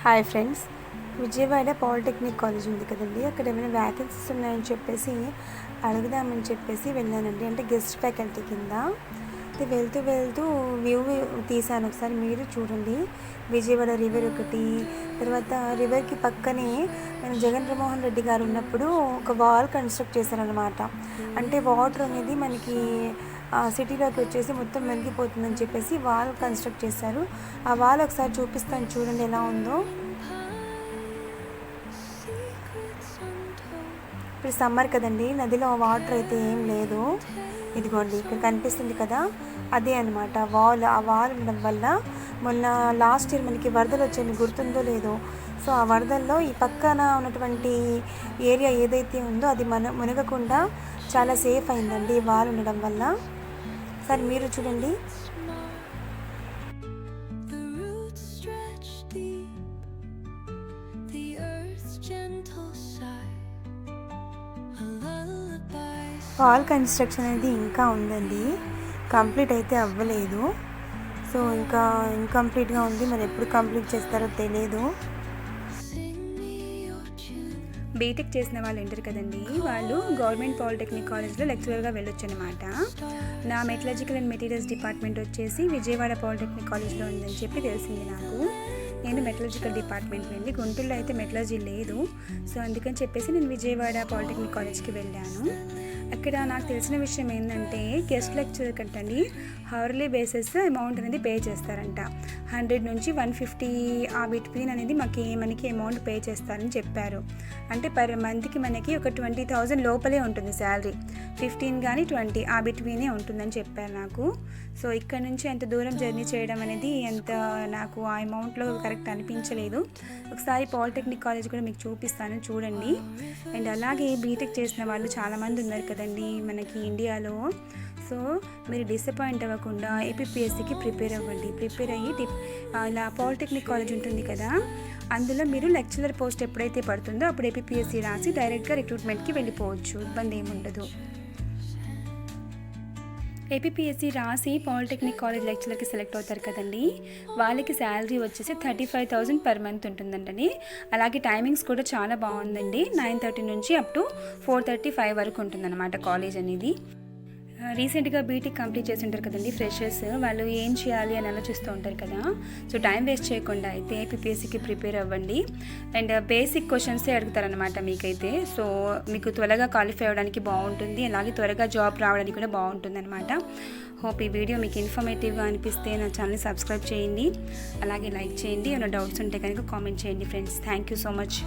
Hi friends, Vijayawada polytechnic college ఉంది కదండి. అక్కడ ఏమైనా వ్యాకెన్సీస్ ఉన్నాయని చెప్పేసి అడుగుదామని చెప్పేసి వెళ్ళానండి. అంటే గెస్ట్ ఫ్యాకల్టీ కింద వెళ్తూ వెళ్తూ వ్యూ తీసాను. ఒకసారి మీరు చూడండి. విజయవాడ రివర్ ఒకటి, తర్వాత రివర్కి పక్కనే మన జగన్ మోహన్ రెడ్డి గారు ఉన్నప్పుడు ఒక వాల్ కన్స్ట్రక్ట్ చేశారనమాట. అంటే వాటర్ అనేది మనకి సిటీలోకి వచ్చేసి మొత్తం మెరిగిపోతుందని చెప్పేసి వాల్ కన్స్ట్రక్ట్ చేశారు. ఆ వాల్ ఒకసారి చూపిస్తాను, చూడండి ఎలా ఉందో. ఇప్పుడు సమ్మర్ కదండి, నదిలో వాటర్ అయితే ఏం లేదు. ఇదిగోండి ఇక్కడ కనిపిస్తుంది కదా, అదే అనమాట వాల్. ఆ వాల్ ఉండడం వల్ల మొన్న లాస్ట్ ఇయర్ మనకి వరదలు వచ్చాయని గుర్తుందో లేదో. సో ఆ వరదల్లో ఈ పక్కన ఉన్నటువంటి ఏరియా ఏదైతే ఉందో అది మునగకుండా చాలా సేఫ్ అయిందండి ఈ వాల్ ఉండడం వల్ల. సరే మీరు చూడండి. వాల్ కన్స్ట్రక్షన్ అనేది ఇంకా ఉందండి, కంప్లీట్ అయితే అవ్వలేదు. సో ఇంకా ఇన్కంప్లీట్గా ఉంది. మరి ఎప్పుడు కంప్లీట్ చేస్తారో తెలియదు. బీటెక్ చేసిన వాళ్ళు ఉంటారు కదండి, వాళ్ళు గవర్నమెంట్ పాలిటెక్నిక్ కాలేజ్లో లెక్చరర్గా వెళ్ళొచ్చు అనమాట. నా మెటలర్జికల్ అండ్ మెటీరియల్స్ డిపార్ట్మెంట్ వచ్చేసి విజయవాడ పాలిటెక్నిక్ కాలేజ్లో ఉందని చెప్పి తెలిసింది నాకు. నేను మెటలర్జికల్ డిపార్ట్మెంట్ వెళ్ళి, గుంటూరులో అయితే మెటలర్జీ లేదు. సో అందుకని చెప్పేసి నేను విజయవాడ పాలిటెక్నిక్ కాలేజ్కి వెళ్ళాను. అక్కడ నాకు తెలిసిన విషయం ఏంటంటే, గెస్ట్ లెక్చరర్ కంటండి హవర్లీ బేసిస్ అమౌంట్ అనేది పే చేస్తారంట. 100 నుంచి 150 ఆ బిట్వీన్ అనేది మనకి అమౌంట్ పే చేస్తారని చెప్పారు. అంటే పర్ మంత్కి మనకి ఒక 20,000 లోపలే ఉంటుంది శాలరీ. 15 కానీ 20 ఆ బిట్వీనే ఉంటుందని చెప్పారు నాకు. సో ఇక్కడ నుంచి అంత దూరం జర్నీ చేయడం అనేది అంత నాకు ఆ అమౌంట్లో కరెక్ట్ అనిపించలేదు. ఒకసారి పాలిటెక్నిక్ కాలేజ్ కూడా మీకు చూపిస్తాను, చూడండి. అండ్ అలాగే బీటెక్ చేసిన వాళ్ళు చాలామంది ఉన్నారు కదండి మనకి ఇండియాలో. సో మీరు డిసప్పాయింట్ అవ్వకుండా ఏపీపీఎస్సీకి ప్రిపేర్ అవ్వండి. ప్రిపేర్ అయ్యి ఇలా పాలిటెక్నిక్ కాలేజ్ ఉంటుంది కదా, అందులో మీరు లెక్చరర్ పోస్ట్ ఎప్పుడైతే పడుతుందో అప్పుడు ఏపీపీఎస్సీ రాసి డైరెక్ట్గా రిక్రూట్మెంట్కి వెళ్ళిపోవచ్చు, ఇబ్బంది ఏమి ఉండదు. ఏపీపీఎస్సీ రాసి పాలిటెక్నిక్ కాలేజ్ లెక్చరర్కి సెలెక్ట్ అవుతారు కదండి, వాళ్ళకి శాలరీ వచ్చేసి 35,000 పర్ మంత్ ఉంటుందండి. అలాగే టైమింగ్స్ కూడా చాలా బాగుందండి. 9:30 నుంచి అప్ టు 4:35 వరకు ఉంటుందన్నమాట కాలేజ్ అనేది. రీసెంట్గా బీటెక్ కంప్లీట్ చేసి ఉంటారు కదండి ఫ్రెషర్స్, వాళ్ళు ఏం చేయాలి అని ఆలోచిస్తూ ఉంటారు కదా. సో టైం వేస్ట్ చేయకుండా అయితే ఏపీపీఎస్సీకి ప్రిపేర్ అవ్వండి. అండ్ బేసిక్ క్వశ్చన్సే అడుగుతారనమాట మీకైతే. సో మీకు త్వరగా క్వాలిఫై అవ్వడానికి బాగుంటుంది, అలాగే త్వరగా జాబ్ రావడానికి కూడా బాగుంటుంది అనమాట. హోప్ ఈ వీడియో మీకు ఇన్ఫర్మేటివ్గా అనిపిస్తే నా ఛానల్ని సబ్స్క్రైబ్ చేయండి, అలాగే లైక్ చేయండి. ఏమైనా డౌట్స్ ఉంటే కనుక కామెంట్ చేయండి friends. Thank you so much.